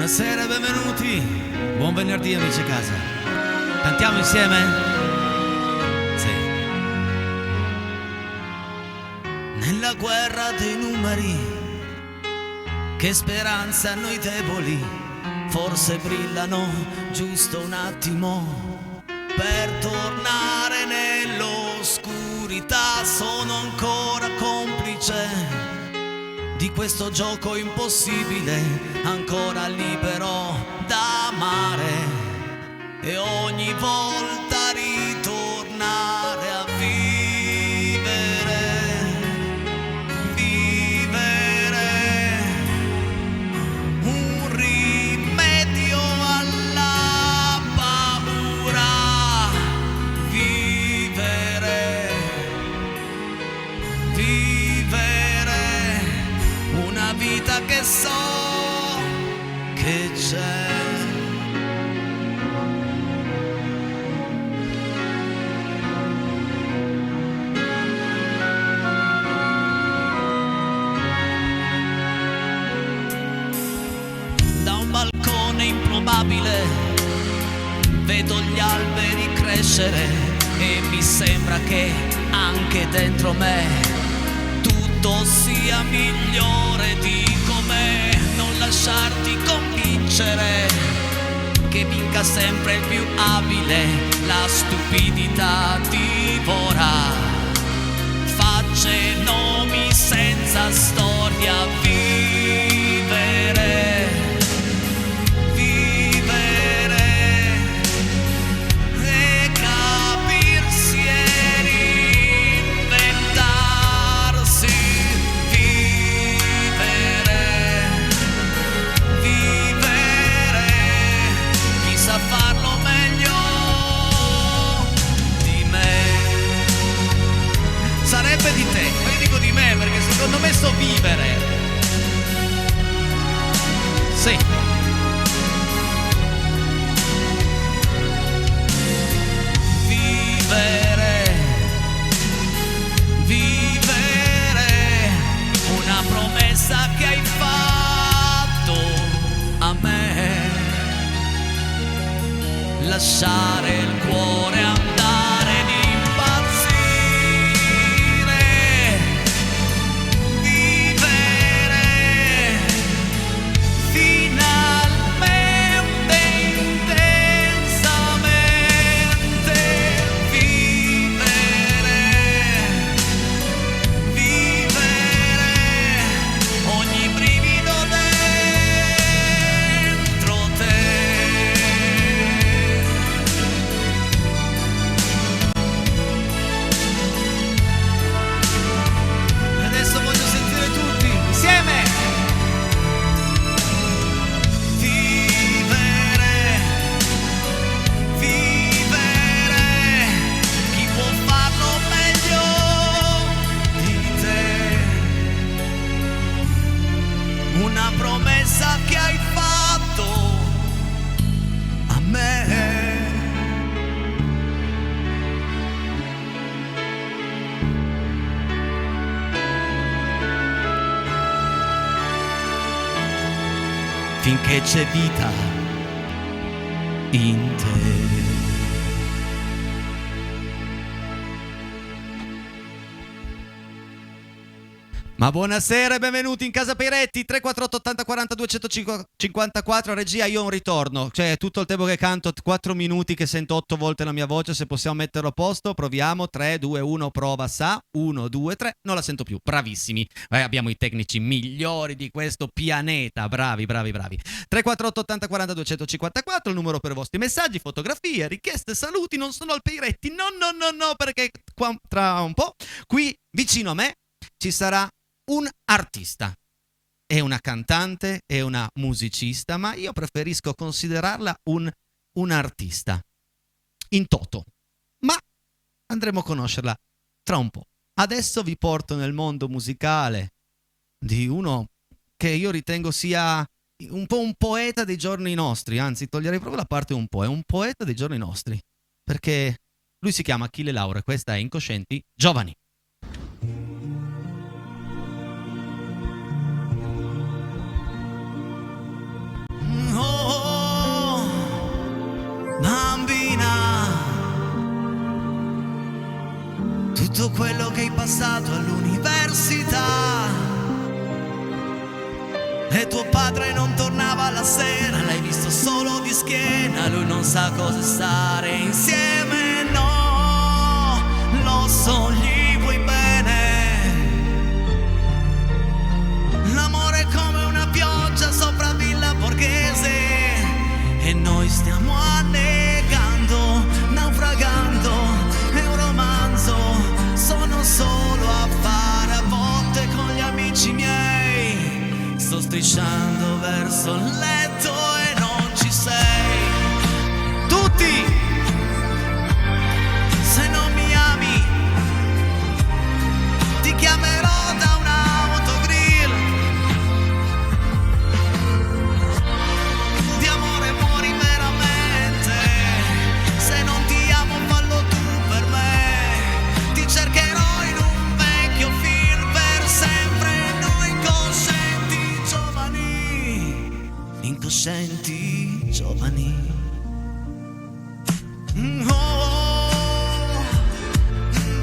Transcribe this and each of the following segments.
Buonasera, benvenuti. Buon venerdì amici a casa. Cantiamo insieme? Sì. Nella guerra dei numeri, che speranza hanno i deboli, forse brillano giusto un attimo per tornare nell'oscurità. Sono ancora complice di questo gioco impossibile, ancora libero da amare, e ogni volta ritornare a vivere, vivere, un rimedio alla paura, vivere, vivere una vita che so che c'è. Da un balcone improbabile vedo gli alberi crescere e mi sembra che anche dentro me tutto sia migliore di com'è. Non lasciarti convincere che vinca sempre il più abile, la stupidità divora facce, nomi senza storia. Vivere, vivere e capirsi e reinventarsi. Farlo meglio di me. Sarebbe di te, ma io dico di me perché secondo me so vivere. Sì. Vivere, vivere una promessa che hai fatto a me. Lasciare il cuore andare ed impazzire, vivere finalmente intensamente, vivere, vivere ogni brivido dentro te. Una promessa che hai fatto a me. Finché c'è vita in te. Ma buonasera e benvenuti in Casa Peiretti. 348 80 40 254. Regia, io ho un ritorno, cioè tutto il tempo che canto 4 minuti che sento 8 volte la mia voce. Se possiamo metterlo a posto, proviamo. 3, 2, 1, prova, sa 1, 2, 3, non la sento più. Bravissimi, abbiamo i tecnici migliori di questo pianeta. Bravi, bravi, bravi. 348 80 40 254, il numero per i vostri messaggi, fotografie, richieste, saluti. Non sono al Peiretti, no, perché qua, tra un po' qui vicino a me ci sarà un artista. È una cantante, è una musicista, ma io preferisco considerarla un artista in toto. Ma andremo a conoscerla tra un po'. Adesso vi porto nel mondo musicale di uno che io ritengo sia un po' un poeta dei giorni nostri, anzi toglierei proprio la parte un po', è un poeta dei giorni nostri, perché lui si chiama Achille Lauro e questa è Incoscienti Giovani. Oh, sera l'hai visto solo di schiena, lui non sa cosa stare insieme, no, lo so, gli vuoi bene. L'amore è come una pioggia sopra Villa Borghese e noi stiamo annegando, naufragando, è un romanzo, sono solo a fare a botte con gli amici miei, sto strisciando verso il letto e non ci sei. Tutti! Se non mi ami ti chiamerò da un autogrill, di amore muori veramente. Se non ti amo fallo tu per me, ti cercherò in un vecchio film per sempre. Noi incoscienti giovani, incoscienti giovani. Oh,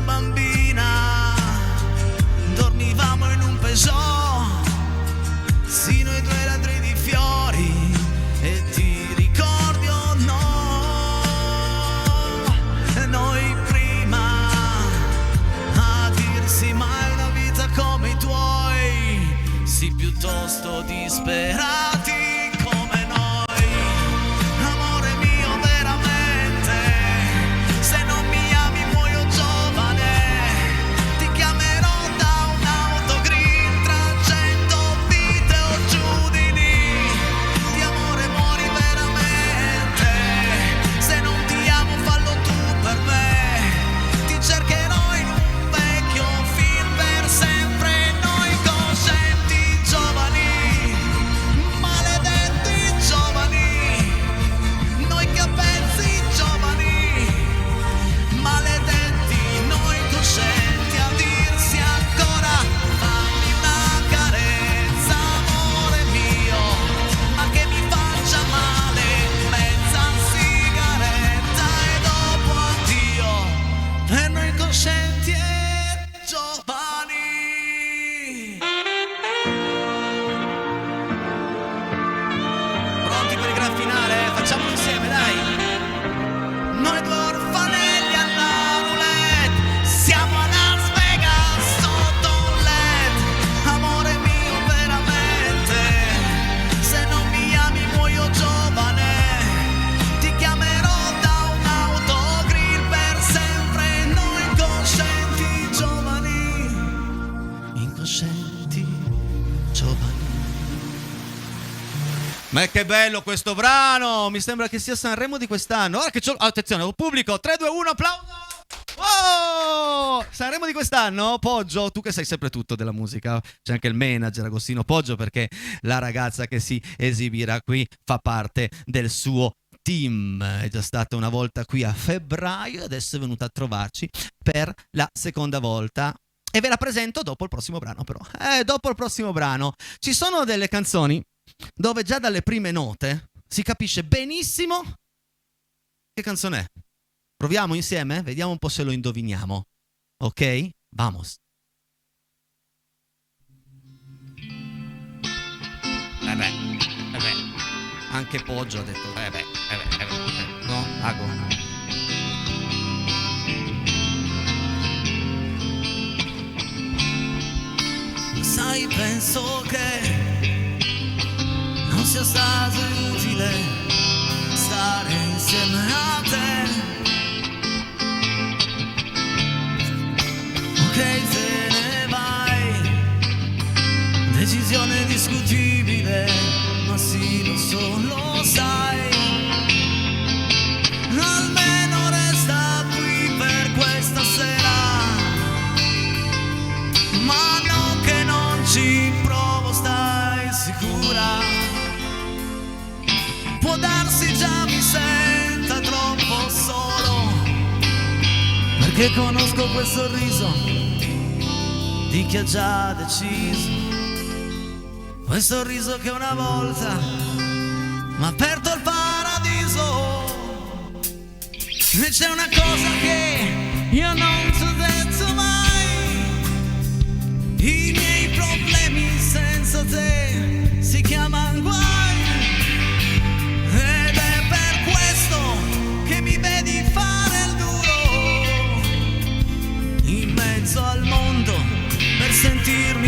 bambina, dormivamo in un Peugeot, sì, noi due ladri di fiori, e ti ricordi o no? Noi prima a dirsi mai una vita come i tuoi, sì, piuttosto disperati come noi. Amore mio veramente, se non mi ami muoio giovane, ti chiamerò da un autogrill tra 100 vite o giù di lì, di amore muori veramente. Se non ti amo fallo tu per me, ti cercherò in un vecchio film per sempre. Noi incoscienti giovani, maledetti giovani, noi capezzi giovani, maledetti, noi incoscienti a dirsi ancora. Fammi una carezza, amore mio, ma che mi faccia male, mezza sigaretta e dopo addio, per noi incoscienti e giovani. Pronti per il gran finale? Facciamolo insieme, dai! Noi due orfanelli alla roulette, siamo a Las Vegas sotto un LED. Amore mio veramente, se non mi ami muoio giovane, ti chiamerò da un autogrill per sempre. Noi incoscienti giovani, incoscienti giovani. Ma che bello questo brano! Mi sembra che sia Sanremo di quest'anno. Ora che c'ho... Attenzione, pubblico, 3, 2, 1, applauso! Oh! Sanremo di quest'anno? Poggio, tu che sai sempre tutto della musica, c'è anche il manager Agostino Poggio, perché la ragazza che si esibirà qui fa parte del suo team. È già stata una volta qui a febbraio e adesso è venuta a trovarci per la seconda volta. E ve la presento dopo il prossimo brano, però. Dopo il prossimo brano ci sono delle canzoni dove già dalle prime note si capisce benissimo che canzone è. Proviamo insieme? Vediamo un po' se lo indoviniamo. Ok? Vamos. Anche Poggio ha detto no, Ago. Sai, penso che non sia stato utile stare insieme a te. Ok, te ne vai, decisione discutibile, ma sì, lo sai. Almeno resta qui per questa sera, ma no che non ci provo, stai sicura? Può darsi già mi senta troppo solo, perché conosco quel sorriso di chi ha già deciso, quel sorriso che una volta m'ha aperto il paradiso. E c'è una cosa che io non ti ho detto mai: i miei problemi senza te si chiamano guai.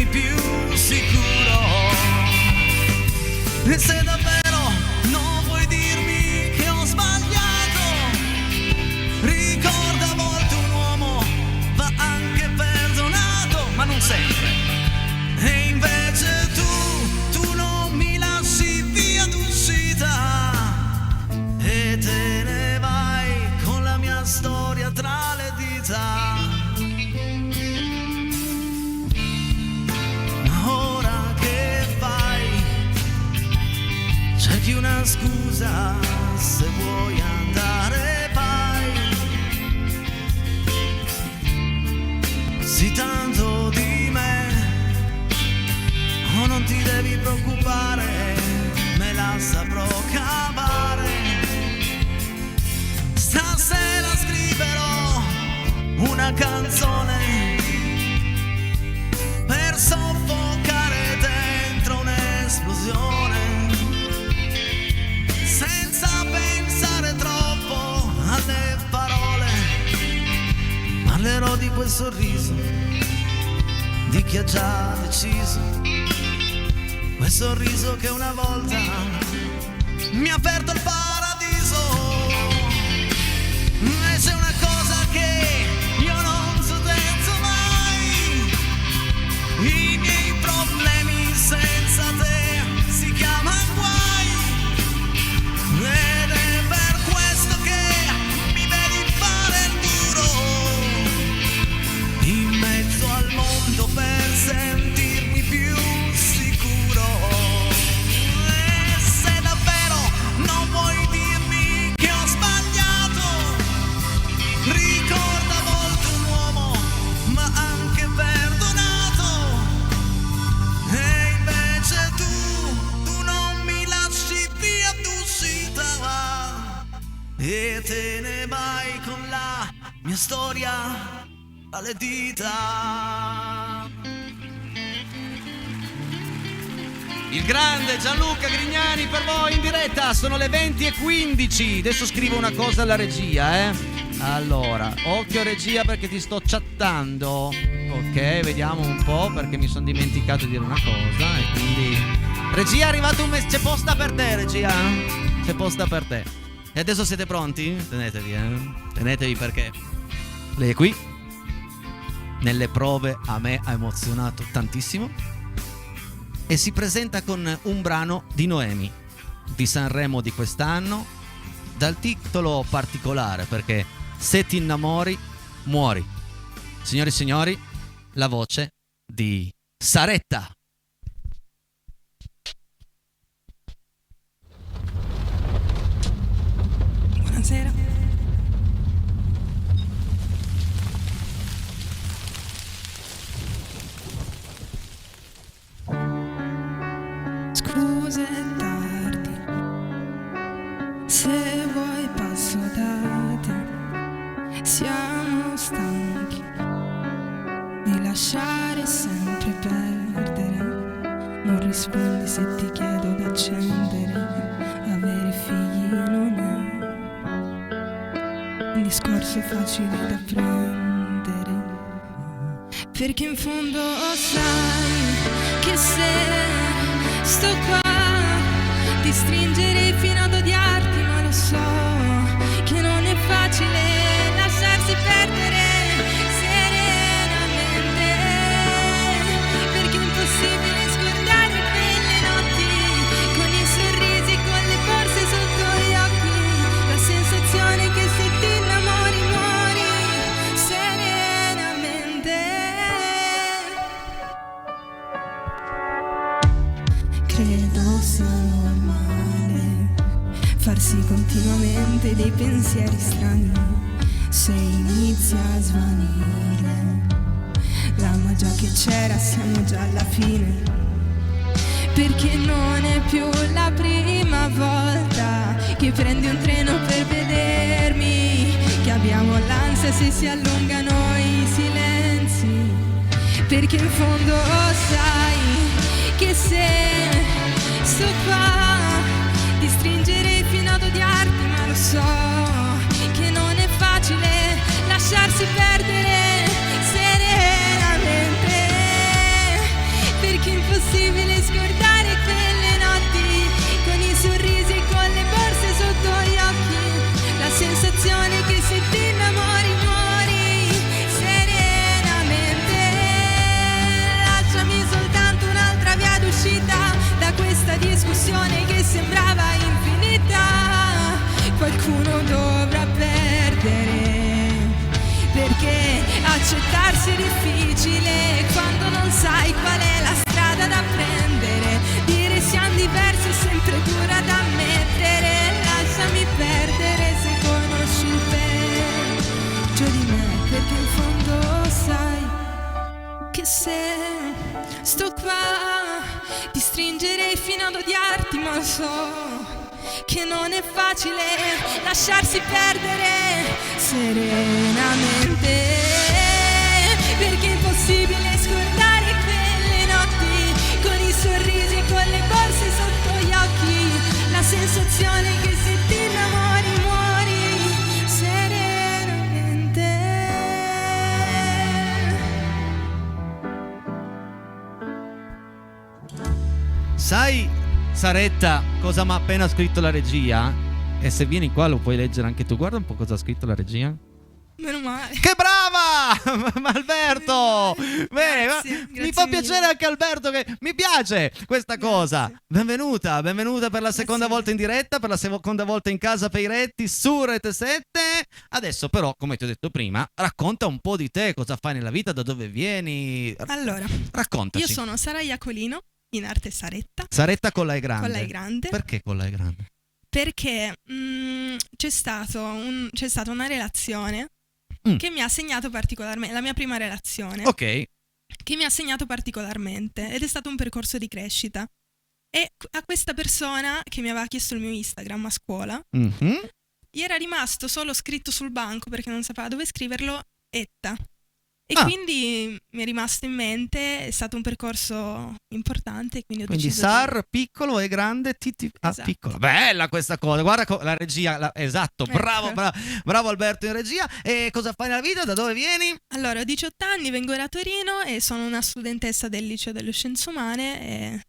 più sicuro. E se davvero non vuoi dirmi che ho sbagliato, ricorda a volte un uomo va anche perdonato, ma non sempre. E invece tu non mi lasci via d'uscita e te ne vai con la mia storia tra le dita. Ma ora che fai? Cerchi una scusa, se vuoi andare vai. Sì, tanto di me, oh, non ti devi preoccupare, me la saprò cavare. Stasera scriverò una canzone per soffocare dentro un'esplosione, senza pensare troppo alle parole. Parlerò di quel sorriso, di chi ha già deciso, quel sorriso che una volta mi ha aperto il paradiso. E c'è una cosa che io non sotterzo mai: i miei problemi senza te si chiamano guai. Ed è per questo che mi vedi fare il duro in mezzo al mondo per sentirmi più sicuro. E se davvero non vuoi dirmi che ho sbagliato, ricorda a volte un uomo ma anche perdonato. E invece tu non mi lasci via d'uscita e te ne vai con la mia storia alle dita. Il grande Gianluca Grignani per voi in diretta, sono le 20:15. Adesso scrivo una cosa alla regia, Allora, occhio regia perché ti sto chattando. Ok, vediamo un po' perché mi sono dimenticato di dire una cosa e quindi regia, è arrivato un messaggio, c'è posta per te regia, c'è posta per te. E adesso siete pronti? Tenetevi, tenetevi perché lei è qui. Nelle prove a me ha emozionato tantissimo e si presenta con un brano di Noemi di Sanremo di quest'anno, dal titolo particolare perché se ti innamori muori. Signori e signori, la voce di Saretta. Buonasera. Scusa, è tardi, se vuoi passo da te. Siamo stanchi di lasciare sempre perdere. Non rispondi se ti chiedo d'accendere. Avere figli non è un discorso facile da prendere, perché in fondo sai che se sto qua ti stringerei fino ad odiarti, ma lo so che non è facile lasciarsi perdere serenamente, perché è impossibile scordare quelle notti con i sorrisi, con le borse sotto gli occhi, la sensazione che se ti innamori muori serenamente. Credo sia normale farsi continuamente dei pensieri strani se inizia a svanire la magia che c'era, siamo già alla fine, perché non è più la prima volta che prendi un treno per vedermi, che abbiamo l'ansia se si allungano i silenzi, perché in fondo sai che se sto qua ti stringerei fino ad odiarti, ma lo so che non è facile lasciarsi perdere serenamente, possibile scordare quelle notti con i sorrisi e con le borse sotto gli occhi, la sensazione che se ti innamori muori serenamente. Lasciami soltanto un'altra via d'uscita da questa discussione che sembrava infinita. Qualcuno dovrà perdere, perché accettarsi è difficile quando non sai qual è la strada da prendere. Dire siamo diversi è sempre dura da ammettere. Lasciami perdere se conosci il peggio di me, perché in fondo sai che se sto qua ti stringerei fino ad odiarti, ma so che non è facile lasciarsi perdere serenamente, perché è impossibile scordare quelle notti con i sorrisi e con le borse sotto gli occhi, la sensazione che se ti innamori muori serenamente. Sai, Saretta, cosa mi ha appena scritto la regia? E se vieni qua lo puoi leggere anche tu. Guarda un po' cosa ha scritto la regia. Meno male. Che brava! Alberto! Bene, Grazie mi fa mille. piacere anche Alberto, che mi piace questa cosa. Benvenuta per la seconda mille. volta in diretta, per la seconda volta in Casa Peiretti su Rete 7. Adesso però, come ti ho detto prima, racconta un po' di te, cosa fai nella vita, da dove vieni. Allora, Raccontaci. io sono Sara Iacolino, in arte Saretta, Saretta con la E grande. con la E grande. Perché con la E grande? Perché c'è stata una relazione che mi ha segnato particolarmente, la mia prima relazione, Ok. che mi ha segnato particolarmente, ed è stato un percorso di crescita. E a questa persona che mi aveva chiesto il mio Instagram a scuola, Mhm. gli era rimasto solo scritto sul banco, perché non sapeva dove scriverlo, Etta. E Ah. quindi mi è rimasto in mente, è stato un percorso importante, quindi ho Quindi deciso Sar piccolo e grande Titi Esatto. piccolo. Bella questa cosa. Guarda la regia, esatto. Bravo, Ecco. bravo Alberto in regia. E cosa fai nella vita? Da dove vieni? Allora, ho 18 anni, vengo da Torino e sono una studentessa del liceo delle scienze umane e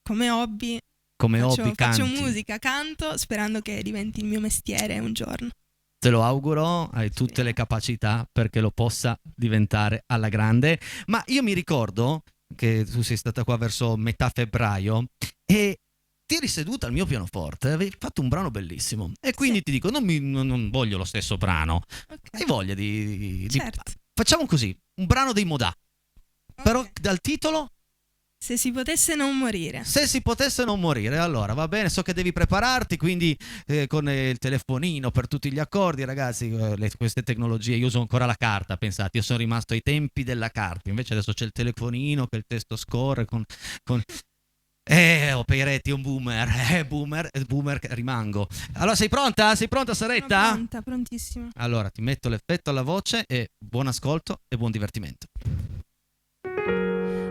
come hobby Come hobby faccio canti. musica, canto, sperando che diventi il mio mestiere un giorno. Te lo auguro, hai tutte le capacità perché lo possa diventare alla grande. Ma io mi ricordo che tu sei stata qua verso metà febbraio e ti eri seduta al mio pianoforte, avevi fatto un brano bellissimo. E quindi Sì. ti dico, non voglio lo stesso brano. Ok. Hai voglia di... Certo. Facciamo così, un brano dei Modà. Però Ok. dal titolo... Se si potesse non morire. Se si potesse non morire, allora va bene, so che devi prepararti, quindi con il telefonino per tutti gli accordi, ragazzi, queste tecnologie, io uso ancora la carta, pensate, io sono rimasto ai tempi della carta, invece adesso c'è il telefonino che il testo scorre con... Peiretti è un boomer, boomer rimango. Allora sei pronta? Sei pronta, Sono Saretta? pronta, prontissima. Allora ti metto l'effetto alla voce e buon ascolto e buon divertimento.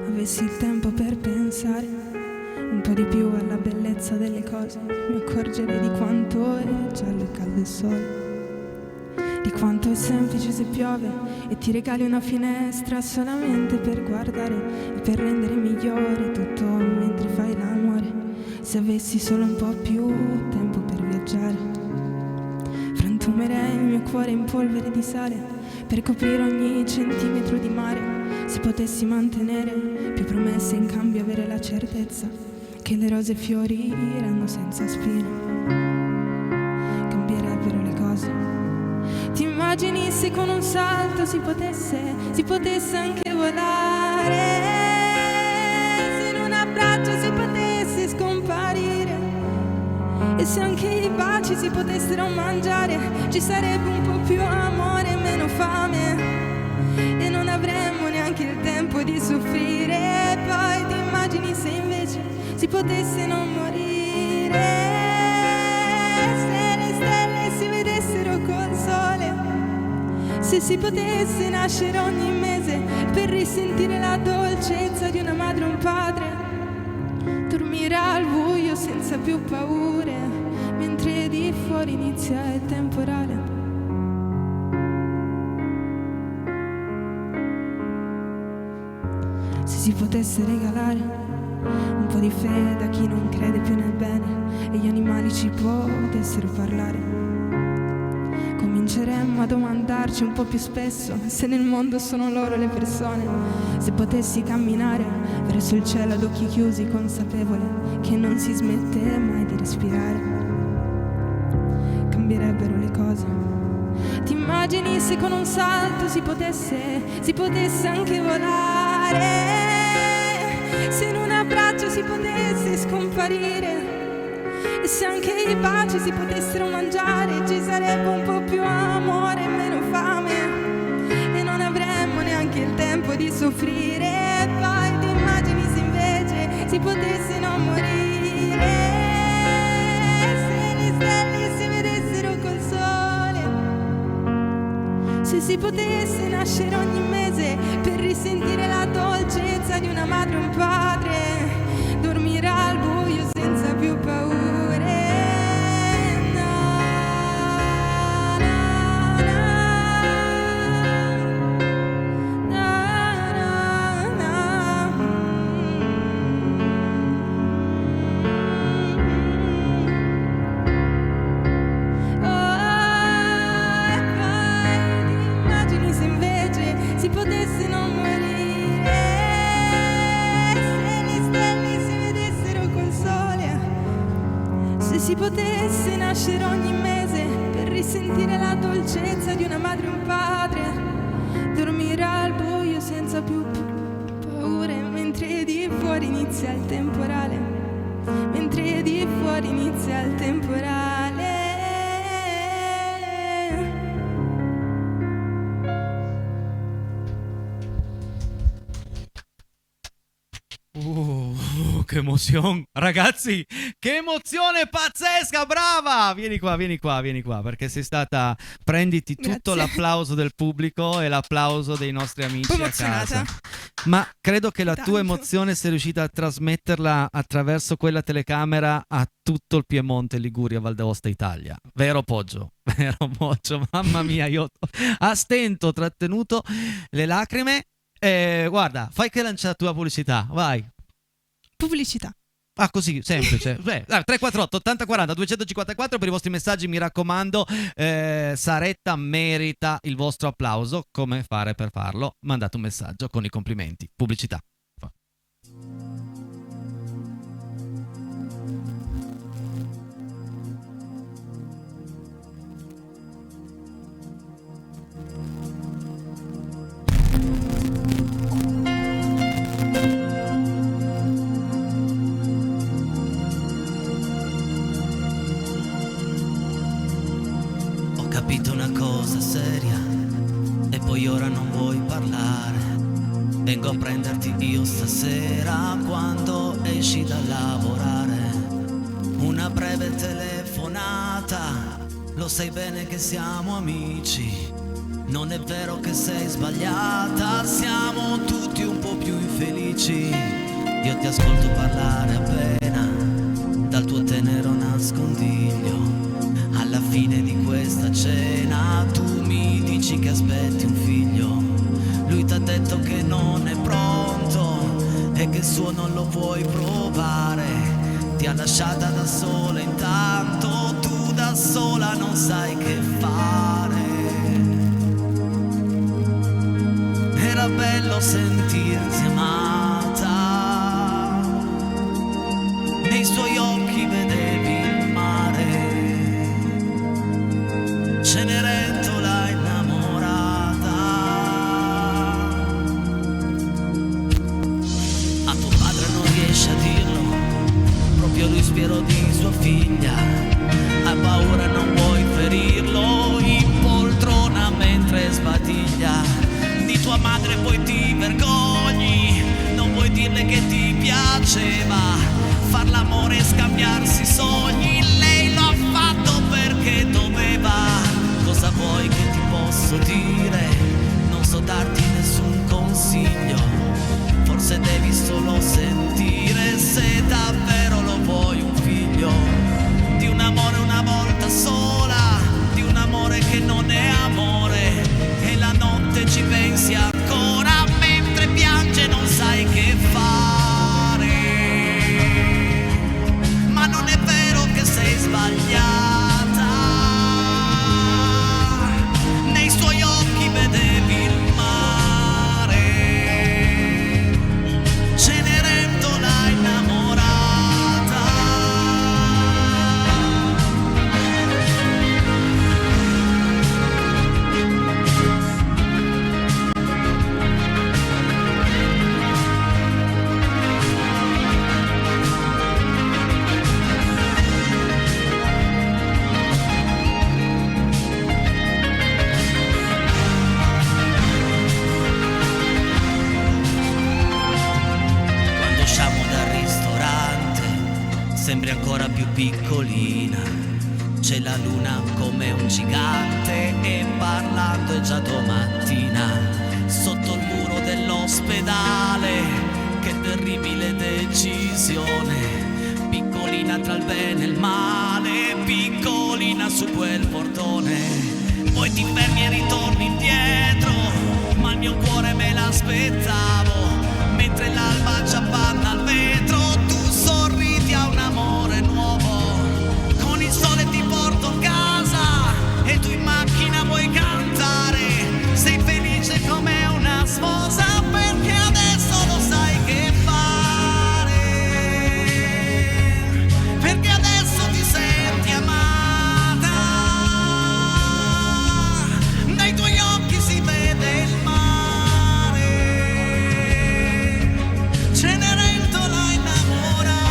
Avessi il tempo per pensare un po' di più alla bellezza delle cose, mi accorgerei di quanto è giallo e caldo il sole, di quanto è semplice se piove e ti regali una finestra solamente per guardare e per rendere migliore tutto mentre fai l'amore. Se avessi solo un po' più tempo per viaggiare, frantumerei il mio cuore in polvere di sale per coprire ogni centimetro di mare. Se potessi mantenere più promesse in cambio avere la certezza che le rose fioriranno senza spine, cambierebbero le cose. Ti immagini se con un salto si potesse anche volare, se in un abbraccio si potesse scomparire, e se anche i baci si potessero mangiare, ci sarebbe un po' più amore e meno fame, e non avremmo neanche il tempo di soffrire. E poi ti immagini se invece si potesse non morire, se le stelle si vedessero col sole, se si potesse nascere ogni mese per risentire la dolcezza di una madre o un padre, dormire al buio senza più paure, mentre di fuori inizia il temporale. Se si potesse regalare un po' di fede da chi non crede più nel bene e gli animali ci potessero parlare. Cominceremmo a domandarci un po' più spesso se nel mondo sono loro le persone. Se potessi camminare verso il cielo ad occhi chiusi, consapevole che non si smette mai di respirare, cambierebbero le cose. Ti immagini se con un salto si potesse anche volare, se in un abbraccio si potesse scomparire, e se anche i baci si potessero mangiare, ci sarebbe un po' più amore e meno fame, e non avremmo neanche il tempo di soffrire. E poi ti immagini se invece si potesse non morire, se le stelle si vedessero col sole, se si potesse nascere ogni mese per risentire la dolcezza di una madre e un padre, dormire al buio senza più paure. Si potesse nascere ogni mese per risentire la dolcezza di una madre e un padre, dormire al buio senza più paure, mentre di fuori inizia il temporale, mentre di fuori inizia il temporale. Che emozione, ragazzi, che emozione pazzesca, brava! Vieni qua, perché sei stata, prenditi tutto l'applauso del pubblico e l'applauso dei nostri amici a casa. Ma credo che la tua emozione sei riuscita a trasmetterla attraverso quella telecamera a tutto il Piemonte, Liguria, Val d'Aosta, Italia. Vero Poggio? Vero Poggio? Mamma mia, io a stento ho trattenuto le lacrime. Guarda, fai che lancia la tua pubblicità, vai. Pubblicità. Ah, così, semplice. 348 80 40 254 per i vostri messaggi, mi raccomando. Saretta merita il vostro applauso. Come fare per farlo? Mandate un messaggio con i complimenti. Pubblicità. Capito una cosa seria e poi ora non vuoi parlare. Vengo a prenderti io stasera quando esci da lavorare. Una breve telefonata, lo sai bene che siamo amici. Non è vero che sei sbagliata, siamo tutti un po' più infelici. Io ti ascolto parlare appena dal tuo tenero nascondiglio. Alla fine di questa cena tu mi dici che aspetti un figlio. Lui t'ha detto che non è pronto e che il suo non lo vuoi provare. Ti ha lasciata da sola, intanto tu da sola non sai che fare. Era bello sentirti amata, nei suoi occhi vedevi il mare. Cenerentola innamorata. A tuo padre non riesce a dirlo, proprio lui spero di sua figlia. Ha paura, non vuoi ferirlo, in poltrona mentre sbadiglia. Di tua madre poi ti vergogni, non vuoi dirle che ti piaceva far l'amore e scambiarsi sogni. Lei lo ha fatto perché doveva. Cosa vuoi che ti posso dire? Non so darti nessun consiglio, forse devi solo sentire se davvero lo vuoi un figlio. Di un amore una volta sola, di un amore che non è amore, e la notte ci pensi ancora mentre piange non sai che fare. sembri ancora più piccolina. C'è la luna come un gigante e parlando è già domattina. Sotto il muro dell'ospedale, che terribile decisione. Piccolina tra il bene e il male, piccolina su quel portone. Poi ti fermi e ritorni indietro, ma il mio cuore me l'aspettavo. Mentre l'alba ci appanna al vetro, tu sorridi a un amore nuovo. Con il sole ti porto a casa e tu in macchina vuoi cantare. Sei felice come una sposa perché adesso lo sai che fare. Perché adesso ti senti amata. Dai tuoi occhi si vede il mare. Cenerentola innamorata.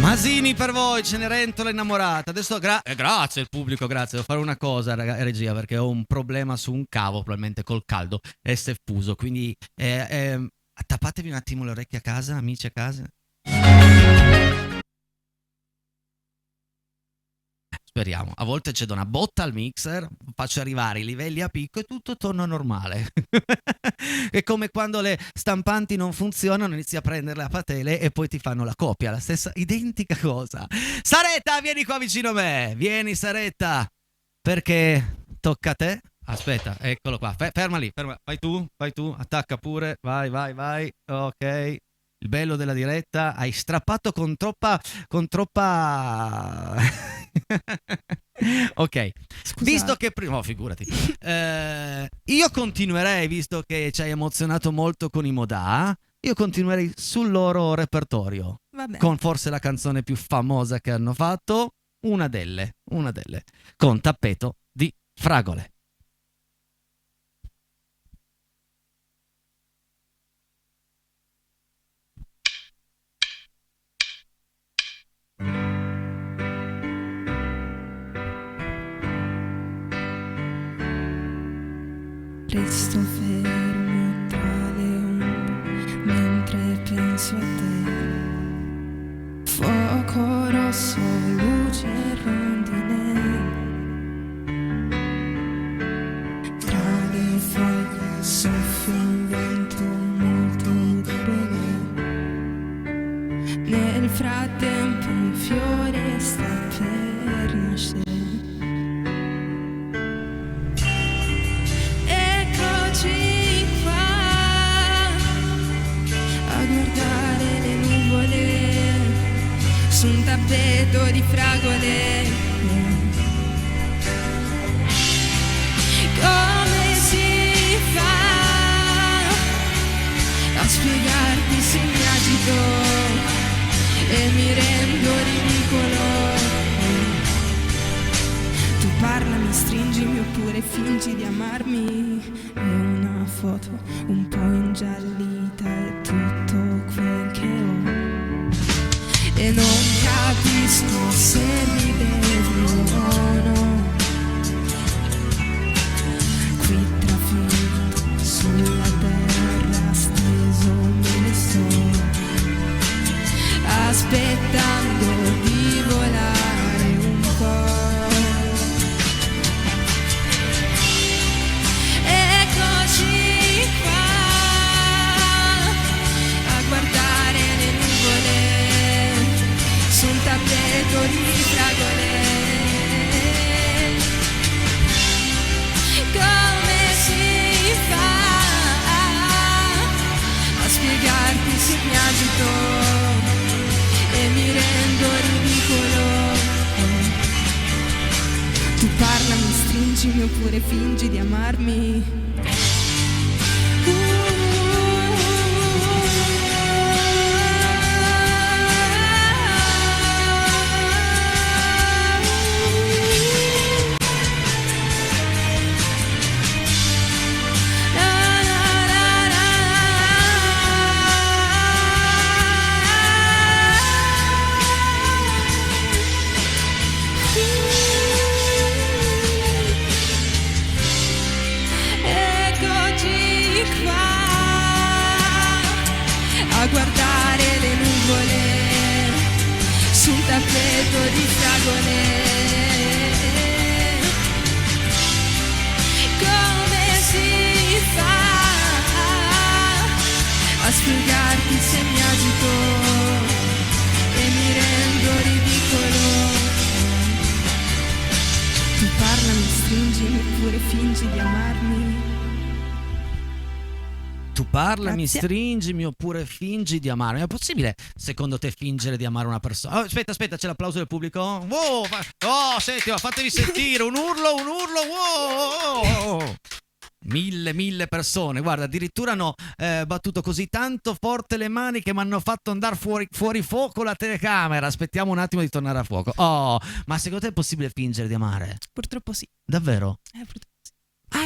Masini per voi, Cenerentola innamorata. Adesso grazie il pubblico, grazie. Devo fare una cosa, regia, perché ho un problema su un cavo, probabilmente col caldo, e si è fuso. Quindi tappatevi un attimo le orecchie a casa, amici a casa. Speriamo. A volte c'è una botta al mixer, faccio arrivare i livelli a picco e tutto torna normale. È come quando le stampanti non funzionano, inizi a prendere la patele e poi ti fanno la copia, la stessa identica cosa. Saretta, vieni qua vicino a me. Vieni Saretta, perché tocca a te. Aspetta, eccolo qua. Ferma lì, ferma. Vai tu, attacca pure. Vai. Ok. Il bello della diretta, hai strappato con troppa ok. Scusate. Visto che prima, figurati, io continuerei, visto che ci hai emozionato molto con i Modà, io continuerei sul loro repertorio. Vabbè. Con forse la canzone più famosa che hanno fatto, una delle, con Tappeto di Fragole. Resto fermo tra le onde mentre penso a te. Fuoco rosso, luce rondine. Tra le foglie soffia un vento molto debole. Nel frattempo un fiore sta per nascere. Un tappeto di fragole. Come si fa a spiegarti se mi agito e mi rendo ridicolo? Tu parlami, stringimi oppure fingi di amarmi. E una foto un po' ingiallita è tutto quel che ho. E non capisco se ridevi o no. Qui trafitto sulla terra steso me ne sto, aspettando di volare un po'. Eccoci qua a guardare le nuvole su un tappeto di fragole. Come si fa a spiegarti se mi agito e mi rendo ridicolo? Tu parlami, stringimi oppure fingi di amarmi. disegnare le nuvole sul tappeto di fragole. Come si fa a spiegarti se mi agito e mi rendo ridicolo? Tu parlami, stringimi, pure fingi di amarmi. Tu parlami, Grazie. stringimi oppure fingi di amarmi. È possibile, secondo te, fingere di amare una persona? Oh, aspetta, c'è l'applauso del pubblico? Wow, senti, fatevi sentire, un urlo, wow! Mille persone, guarda, addirittura hanno battuto così tanto forte le mani che mi hanno fatto andare fuori fuoco la telecamera. Aspettiamo un attimo di tornare a fuoco. Oh, ma secondo te è possibile fingere di amare? Purtroppo sì. Davvero? Purtroppo sì.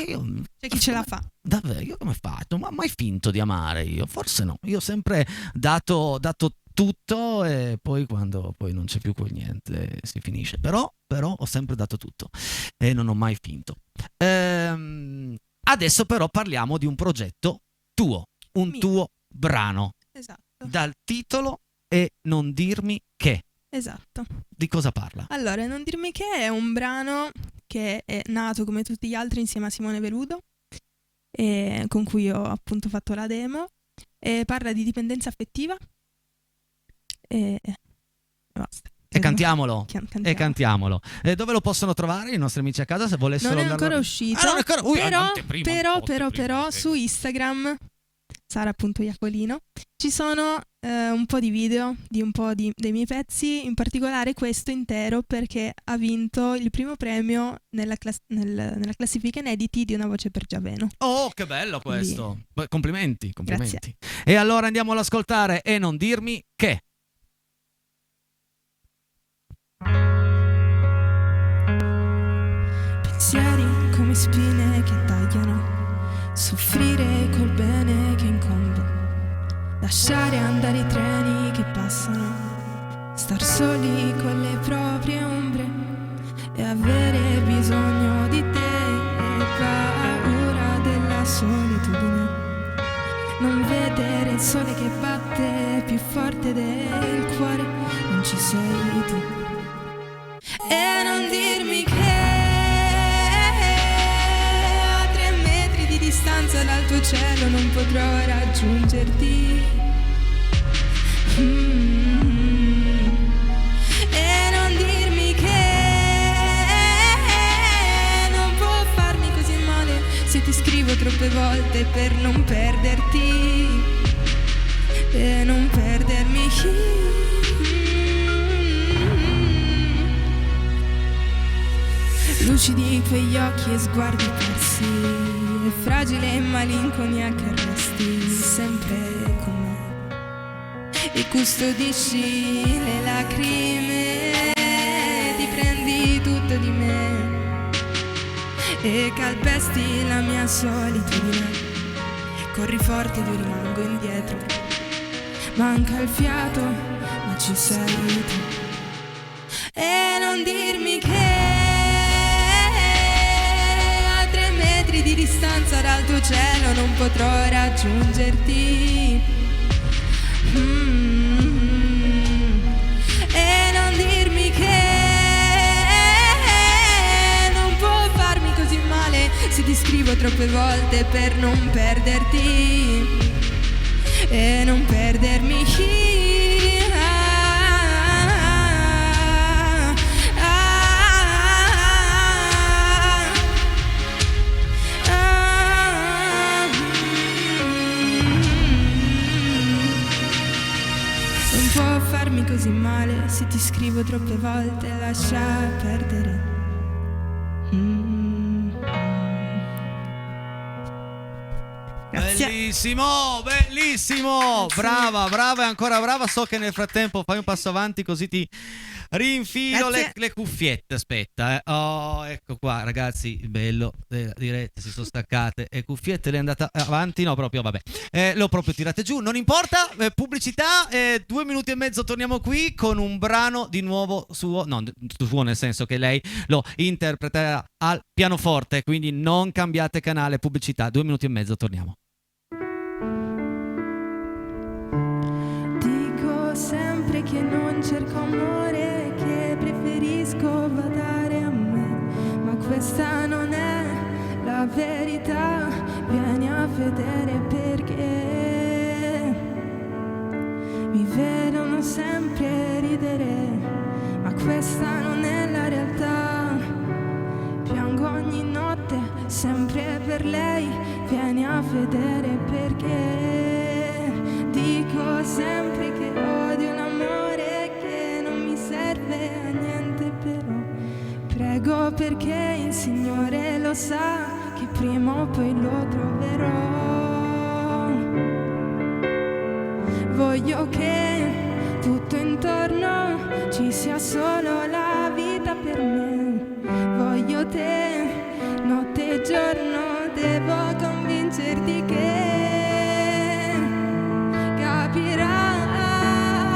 Io... C'è chi ce la fa. Davvero? Io come faccio? Ma mai finto di amare io? Forse no. Io ho sempre dato tutto e poi quando poi non c'è più quel niente si finisce. Però ho sempre dato tutto e non ho mai finto. Adesso però parliamo di un progetto tuo, un Mio. tuo brano. Esatto. Dal titolo E non dirmi che. Esatto. Di cosa parla? Allora, Non dirmi che è un brano che è nato come tutti gli altri insieme a Simone Veludo, con cui ho appunto fatto la demo, e parla di dipendenza affettiva e basta. E cantiamolo. Cantiamo. E cantiamolo. Dove lo possono trovare i nostri amici a casa se volessero Non è andarlo- ancora uscito, non è ancora... Ui, però, anteprima, ok. su Instagram, Sara.Iacolino, ci sono un po' di video di un po' dei miei pezzi, in particolare questo intero perché ha vinto il primo premio nella classifica inediti di Una voce per Giaveno. Oh, che bello questo. Beh, complimenti. Grazie. E allora andiamo ad ascoltare E non dirmi che. Pensieri come spine che tagliano, soffrire col bene che incombe, lasciare andare i treni che passano, star soli con le proprie ombre e avere bisogno di te e paura della solitudine, non vedere il sole che batte più forte del cuore, non ci sei tu. E non dirmi che a 3 metri di distanza dal tuo cielo non potrò raggiungerti. E non dirmi che non può farmi così male se ti scrivo troppe volte per non perderti e non perdermi. Lucidi quegli occhi e sguardi persi, e fragile malinconia che resti sempre con me e custodisci le lacrime, ti prendi tutto di me e calpesti la mia solitudine, corri forte ed io rimango indietro, manca il fiato ma ci sei tu. E non dirmi che di distanza dal tuo cielo non potrò raggiungerti. E non dirmi che non può farmi così male se ti scrivo troppe volte per non perderti e non perdermi. Farmi così male se ti scrivo troppe volte, lascia perdere. Grazie. Bellissimo. Brava e ancora brava. So che nel frattempo fai un passo avanti così ti rinfilo le cuffiette. Aspetta, Oh, ecco qua, ragazzi, il bello della diretta, si sono staccate e cuffiette, le è andata avanti, no, proprio, vabbè. L'ho proprio tirate giù, non importa, pubblicità, 2 minuti e mezzo torniamo qui con un brano di nuovo suo, no, suo nel senso che lei lo interpreterà al pianoforte, quindi non cambiate canale, pubblicità, 2 minuti e mezzo, torniamo. Di cerco amore che preferisco badare a me, ma questa non è la verità, vieni a vedere perché mi vedono sempre ridere, ma questa non è la realtà, piango ogni notte sempre per lei, vieni a vedere perché dico sempre che odio l'amore, che non mi serve a niente, però prego perché il Signore lo sa che prima o poi lo troverò. Voglio che tutto intorno ci sia solo la vita per me, voglio te notte e giorno, devo convincerti che capirai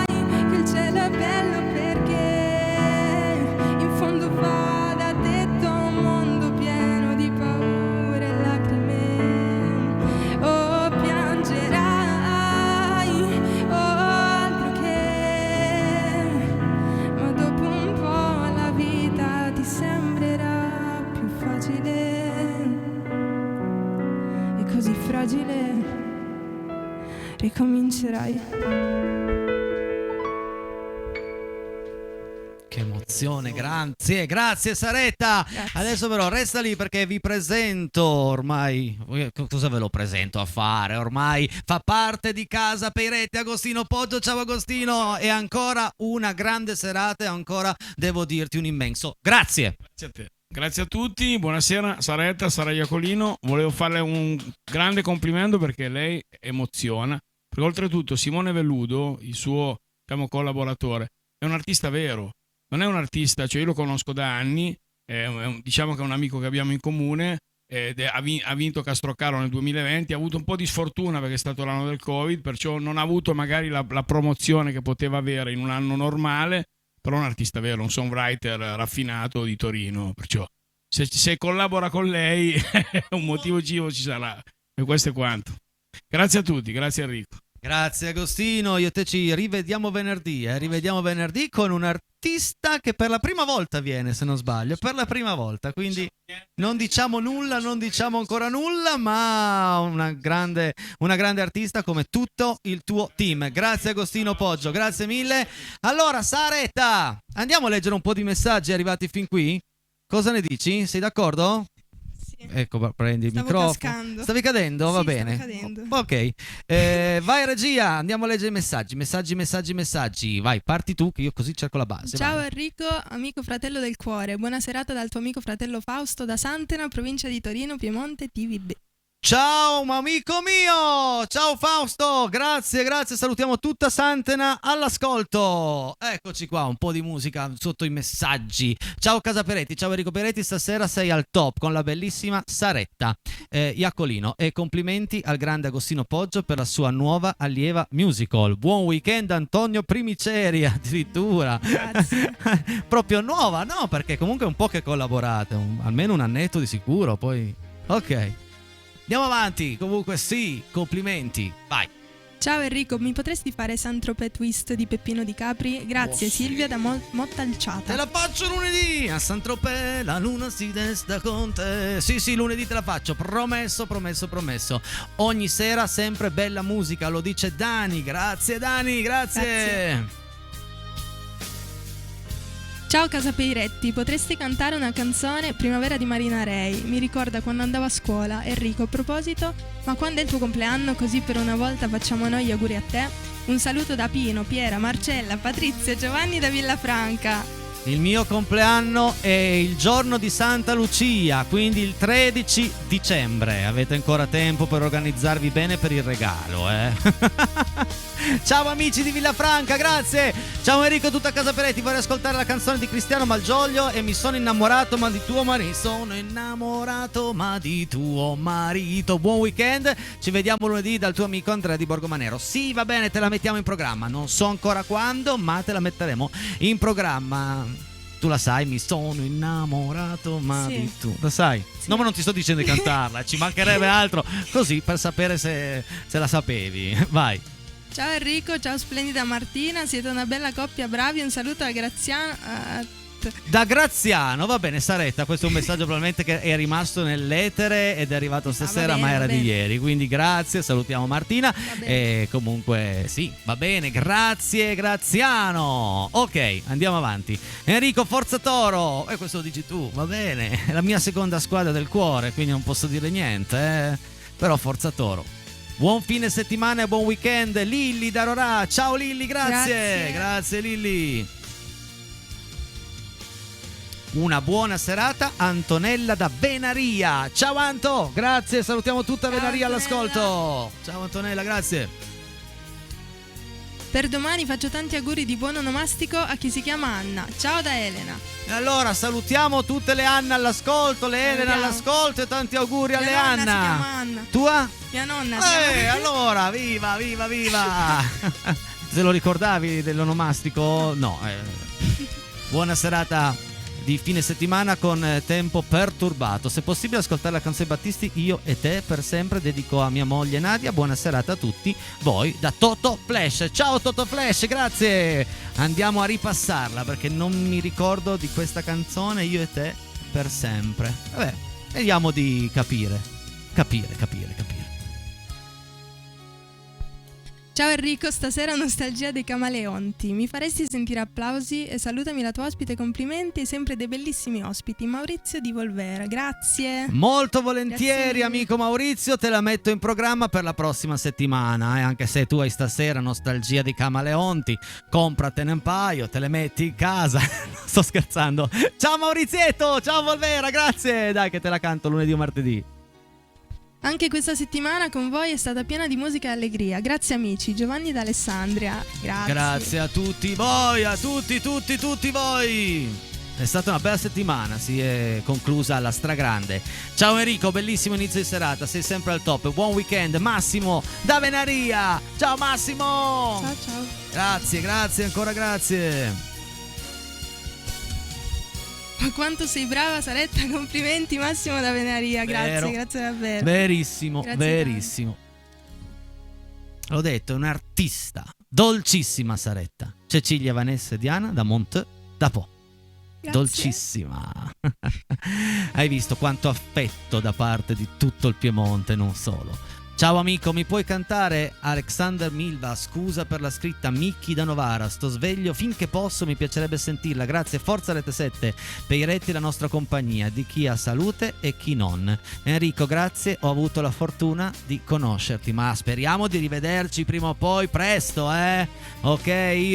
che il cielo è bello perché in fondo va da tetto un mondo pieno di paure e lacrime. Oh, piangerai, oh, altro che, ma dopo un po' la vita ti sembrerà più facile e così fragile ricomincerai. Che emozione, grazie Saretta. Grazie. Adesso però resta lì perché vi presento ormai, cosa ve lo presento a fare? Ormai fa parte di Casa Peiretti Agostino Poggio. Ciao Agostino, e ancora una grande serata e ancora devo dirti un immenso grazie. Grazie a te. Grazie a tutti, buonasera Saretta, Sara Iacolino. Volevo farle un grande complimento perché lei emoziona. Perché oltretutto Simone Velludo, il suo collaboratore, è un artista vero. Non è un artista, cioè io lo conosco da anni, diciamo che è un amico che abbiamo in comune, ha vinto Castrocaro nel 2020, ha avuto un po' di sfortuna perché è stato l'anno del Covid, perciò non ha avuto magari la promozione che poteva avere in un anno normale, però è un artista vero, un songwriter raffinato di Torino, perciò se collabora con lei un motivo ci sarà, e questo è quanto. Grazie a tutti, grazie Enrico. Grazie Agostino, io e te ci rivediamo venerdì con un artista che per la prima volta viene, se non sbaglio, per la prima volta, quindi non diciamo nulla, non diciamo ancora nulla, ma una grande artista come tutto il tuo team. Grazie Agostino Poggio, grazie mille. Allora Saretta, andiamo a leggere un po' di messaggi arrivati fin qui? Cosa ne dici? Sei d'accordo? Sì. Ecco, prendi il Stavo microfono. cascando. Stavi cadendo? Va Sì, bene. stavo cadendo. Ok. Vai regia, andiamo a leggere i messaggi. Vai, parti tu che io così cerco la base. Ciao vai. Enrico, amico fratello del cuore, buona serata dal tuo amico fratello Fausto da Santena, provincia di Torino, Piemonte, TVB. Ciao amico mio, ciao Fausto, grazie, salutiamo tutta Santena all'ascolto. Eccoci qua, un po' di musica sotto i messaggi. Ciao Casa Peretti, ciao Enrico Peretti, stasera sei al top con la bellissima Saretta Iacolino, e complimenti al grande Agostino Poggio per la sua nuova allieva musical. Buon weekend Antonio Primiceri, addirittura. Grazie. Proprio nuova, no? Perché comunque è un po' che collaborate, almeno un annetto di sicuro, poi ok. Andiamo avanti, comunque sì, complimenti, vai. Ciao Enrico, mi potresti fare Saint-Tropez Twist di Peppino Di Capri? Grazie, sì. Silvia da Mottalciata. Te la faccio lunedì, a Saint-Tropez la luna si desta con te. Sì, lunedì te la faccio, promesso. Ogni sera sempre bella musica, lo dice Dani, grazie Dani, grazie. Ciao Casa Peiretti, potresti cantare una canzone Primavera di Marina Rei? Mi ricorda quando andavo a scuola. Enrico, a proposito, ma quando è il tuo compleanno, così per una volta facciamo noi gli auguri a te? Un saluto da Pino, Piera, Marcella, Patrizia e Giovanni da Villafranca. Il mio compleanno è il giorno di Santa Lucia, quindi il 13 dicembre. Avete ancora tempo per organizzarvi bene per il regalo, Ciao amici di Villafranca, grazie. Ciao Enrico, tutta Casa Peretti. Vorrei ascoltare la canzone di Cristiano Malgioglio e Mi sono innamorato ma di tuo marito. Sono innamorato ma di tuo marito. Buon weekend, ci vediamo lunedì dal tuo amico Andrea di Borgomanero. Sì, va bene, te la mettiamo in programma. Non so ancora quando, ma te la metteremo in programma. Tu la sai, mi sono innamorato ma Sì. di tu. La sai? Sì. No, ma non ti sto dicendo di cantarla, ci mancherebbe altro. Così per sapere se la sapevi. Vai. Ciao Enrico, ciao splendida Martina, siete una bella coppia, bravi, un saluto a Graziano. Da Graziano, va bene Saretta, questo è un messaggio probabilmente che è rimasto nell'etere ed è arrivato stasera, bene, ma era va di bene. ieri, quindi grazie, salutiamo Martina bene. e comunque sì, va bene, grazie Graziano. Ok, andiamo avanti. Enrico Forza Toro, e questo lo dici tu, va bene, è la mia seconda squadra del cuore, quindi non posso dire niente, però Forza Toro. Buon fine settimana e buon weekend. Lilli da Rorà, ciao Lilli, grazie Lilli. Una buona serata, Antonella da Venaria. Ciao Anto, grazie, salutiamo tutta Ciao, Venaria Antonella. all'ascolto. Ciao Antonella, grazie. Per domani faccio tanti auguri di buon onomastico a chi si chiama Anna. Ciao da Elena. E allora salutiamo tutte le Anna all'ascolto, le Elena Salutiamo. all'ascolto e tanti auguri alle Mia nonna si Anna. chiama Anna. Tua? Mia nonna si chiama Allora, viva. Se lo ricordavi dell'onomastico? No. Buona serata di fine settimana con tempo perturbato. Se possibile ascoltare la canzone Battisti, Io e te per sempre, dedico a mia moglie Nadia. Buona serata a tutti voi da Toto Flash. Ciao Toto Flash, grazie. Andiamo a ripassarla perché non mi ricordo di questa canzone, Io e te per sempre. Vabbè, vediamo di capire. Ciao Enrico, stasera nostalgia dei Camaleonti. Mi faresti sentire applausi e salutami la tua ospite, complimenti e sempre dei bellissimi ospiti. Maurizio di Volvera, grazie. Molto volentieri, Grazie. amico Maurizio, te la metto in programma per la prossima settimana, anche se tu hai stasera nostalgia di Camaleonti, compratene un paio, te le metti in casa. Sto scherzando. Ciao Maurizietto, ciao Volvera, grazie. Dai che te la canto lunedì o martedì. Anche questa settimana con voi è stata piena di musica e allegria. Grazie amici, Giovanni d'Alessandria. Grazie a tutti voi, a tutti voi. È stata una bella settimana, si è conclusa alla stragrande. Ciao Enrico, bellissimo inizio di serata, sei sempre al top. Buon weekend, Massimo da Venaria. Ciao Massimo. Ciao. Grazie, ancora grazie. Ma quanto sei brava Saretta, complimenti Massimo da Venaria. Vero. Grazie davvero. Verissimo, Grazie verissimo. L'ho detto, è un'artista, dolcissima Saretta. Cecilia, Vanessa e Diana da Monte da Po. Grazie. Dolcissima. Hai visto quanto affetto da parte di tutto il Piemonte, non solo. Ciao amico, mi puoi cantare Alexander Milva? Scusa per la scritta, Micchi da Novara. Sto sveglio finché posso, mi piacerebbe sentirla. Grazie, forza Rete 7, Peiretti la nostra compagnia, di chi ha salute e chi non. Enrico, grazie, ho avuto la fortuna di conoscerti, ma speriamo di rivederci prima o poi, presto, Ok,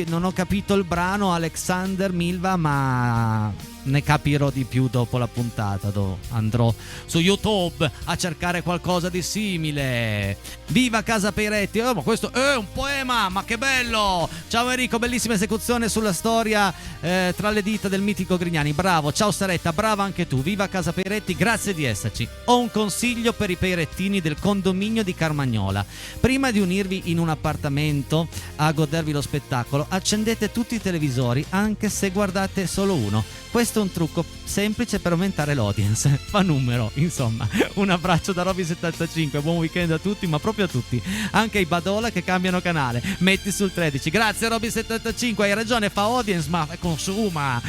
non ho capito il brano Alexander Milva, ma ne capirò di più dopo la puntata. Andrò su YouTube a cercare qualcosa di simile. Viva Casa Peiretti. Ma questo è un poema, ma che bello. Ciao Enrico, bellissima esecuzione sulla storia tra le dita del mitico Grignani. Bravo. Ciao Saretta, brava anche tu. Viva Casa Peiretti, grazie di esserci. Ho un consiglio per i peirettini del condominio di Carmagnola. Prima di unirvi in un appartamento a godervi lo spettacolo, accendete tutti i televisori anche se guardate solo uno. Questo è un trucco semplice per aumentare l'audience. Fa numero, insomma. Un abbraccio da Roby75, buon weekend a tutti, ma proprio a tutti, anche ai Badola che cambiano canale. Metti sul 13. Grazie Roby75, hai ragione, fa audience, ma consuma,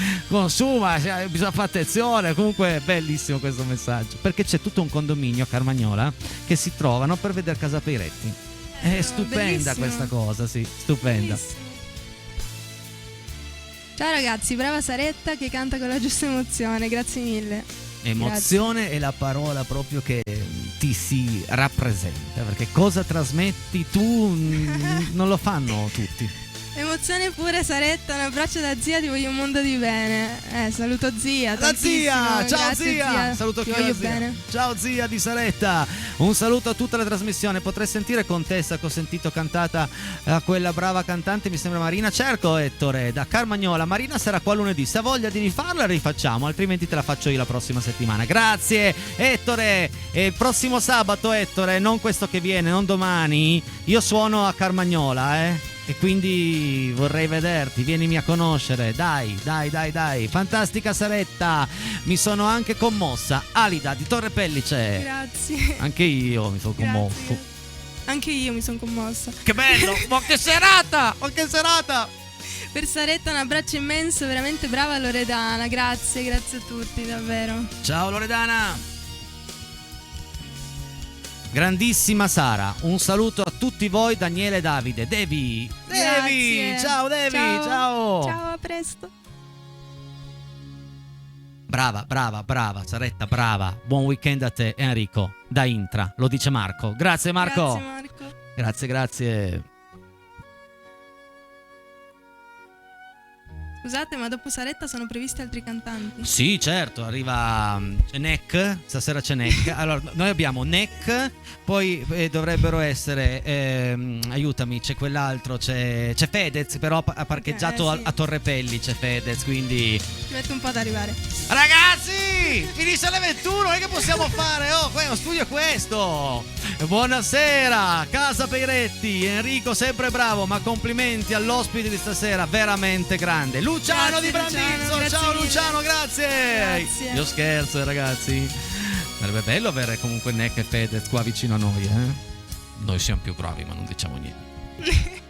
cioè, bisogna fare attenzione. Comunque bellissimo questo messaggio, perché c'è tutto un condominio a Carmagnola che si trovano per vedere Casa Peiretti. È stupenda bellissimo. questa cosa, sì, stupenda. Bellissimo. Ciao ragazzi, brava Saretta che canta con la giusta emozione, grazie mille. Emozione è la parola proprio che ti si rappresenta, perché cosa trasmetti tu non lo fanno tutti. Emozione pure Saretta, un abbraccio da zia, ti voglio un mondo di bene. Saluto zia. La zia, tantissimo. ciao Grazie, zia. Saluto ti chi voglio la zia. bene. Ciao zia di Saretta. Un saluto a tutta la trasmissione. Potrei sentire Contessa che ho sentito cantata quella brava cantante, mi sembra Marina. Cerco Ettore da Carmagnola. Marina sarà qua lunedì. Se ha voglia di rifarla rifacciamo, altrimenti te la faccio io la prossima settimana. Grazie Ettore. E il prossimo sabato Ettore, non questo che viene, non domani, io suono a Carmagnola, e quindi vorrei vederti, vienimi a conoscere, dai, fantastica Saretta, mi sono anche commossa. Alida di Torre Pellice, Grazie. anche io mi sono commosso. Anche io mi sono commossa. Che bello! Ma che serata! Ma che serata! Per Saretta un abbraccio immenso, veramente brava Loredana, grazie a tutti, davvero. Ciao Loredana! Grandissima Sara, un saluto a tutti voi, Daniele e Davide. Devi! Grazie. Ciao Devi! Ciao! Ciao, a presto. Brava, Saretta, brava. Buon weekend a te, Enrico, da Intra, lo dice Marco. Grazie Marco. Grazie Marco. Grazie. Scusate, ma dopo Saretta sono previsti altri cantanti? Sì, certo, arriva c'è Neck, stasera c'è Neck. Allora, noi abbiamo Neck, poi dovrebbero essere, aiutami, c'è quell'altro, c'è Fedez, però ha parcheggiato sì. a Torrepelli, c'è Fedez, quindi... Ci mette un po' ad arrivare. Ragazzi, finisce alle 21, non è che possiamo fare, lo studio è questo. Buonasera, Casa Peiretti, Enrico sempre bravo, ma complimenti all'ospite di stasera, veramente grande. Luciano Grazie, di Brandizzo, Luciano, ciao grazie Luciano, grazie. Io scherzo ragazzi, sarebbe bello avere comunque Neck e Fedez qua vicino a noi, Noi siamo più bravi ma non diciamo niente.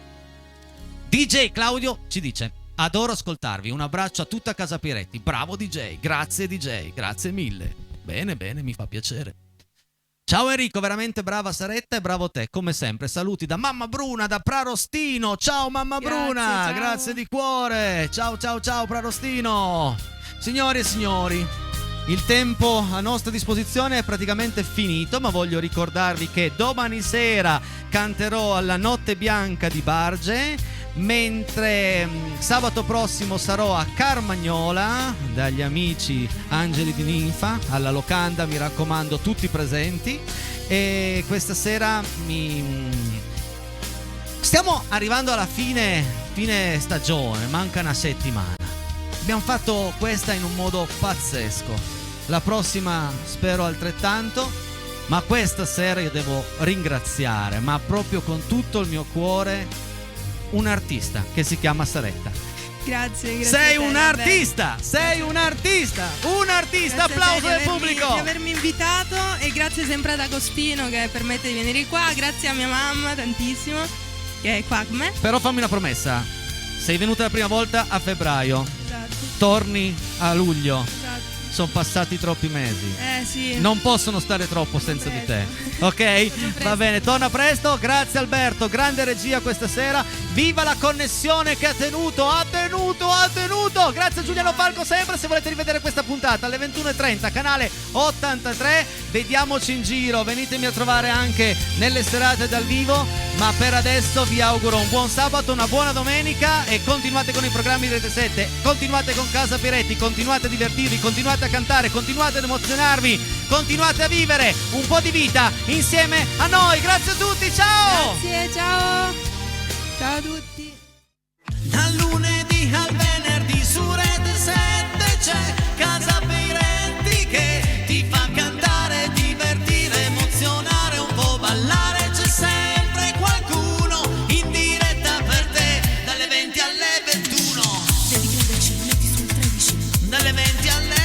DJ Claudio ci dice: adoro ascoltarvi, un abbraccio a tutta Casa Peiretti, bravo DJ, grazie mille. Bene, mi fa piacere. Ciao Enrico, veramente brava Saretta e bravo te, come sempre. Saluti da mamma Bruna, da Prarostino. Ciao mamma Bruna, ciao. grazie di cuore. Ciao Prarostino. Signori e signori, il tempo a nostra disposizione è praticamente finito, ma voglio ricordarvi che domani sera canterò alla Notte Bianca di Barge, mentre sabato prossimo sarò a Carmagnola dagli amici Angeli di Ninfa alla locanda, mi raccomando tutti presenti. E questa sera stiamo arrivando alla fine stagione, manca una settimana. Abbiamo fatto questa in un modo pazzesco, la prossima spero altrettanto, ma questa sera io devo ringraziare, ma proprio con tutto il mio cuore, un artista che si chiama Saretta. Grazie. Sei a te, un davvero. artista, applauso Grazie del a te pubblico. di avermi invitato, e grazie sempre ad Agostino che permette di venire qua, grazie a mia mamma tantissimo che è qua con me. Però fammi una promessa, sei venuta la prima volta a febbraio, Esatto. torni a luglio, Esatto. sono passati troppi mesi. Sì. Non possono stare troppo senza di te, Presto. ok? presto. Va bene, torna presto. Grazie Alberto, grande regia questa sera. Viva la connessione che ha tenuto. Grazie a Giuliano Falco sempre. Se volete rivedere questa puntata alle 21:30, canale 83. Vediamoci in giro, venitemi a trovare anche nelle serate dal vivo. Ma per adesso vi auguro un buon sabato, una buona domenica e continuate con i programmi di Rete 7. Continuate con Casa Peiretti, continuate a divertirvi, continuate a cantare, continuate ad emozionarvi, continuate a vivere un po' di vita insieme a noi. Grazie a tutti, ciao! Grazie, ciao a tutti. Dal lunedì al venerdì su Rete 7 c'è Casa Peiretti che ti fa cantare, divertire, emozionare, un po' ballare. C'è sempre qualcuno in diretta per te dalle 20 alle 21. Devi crederci, metti sul 13. Dalle 20 alle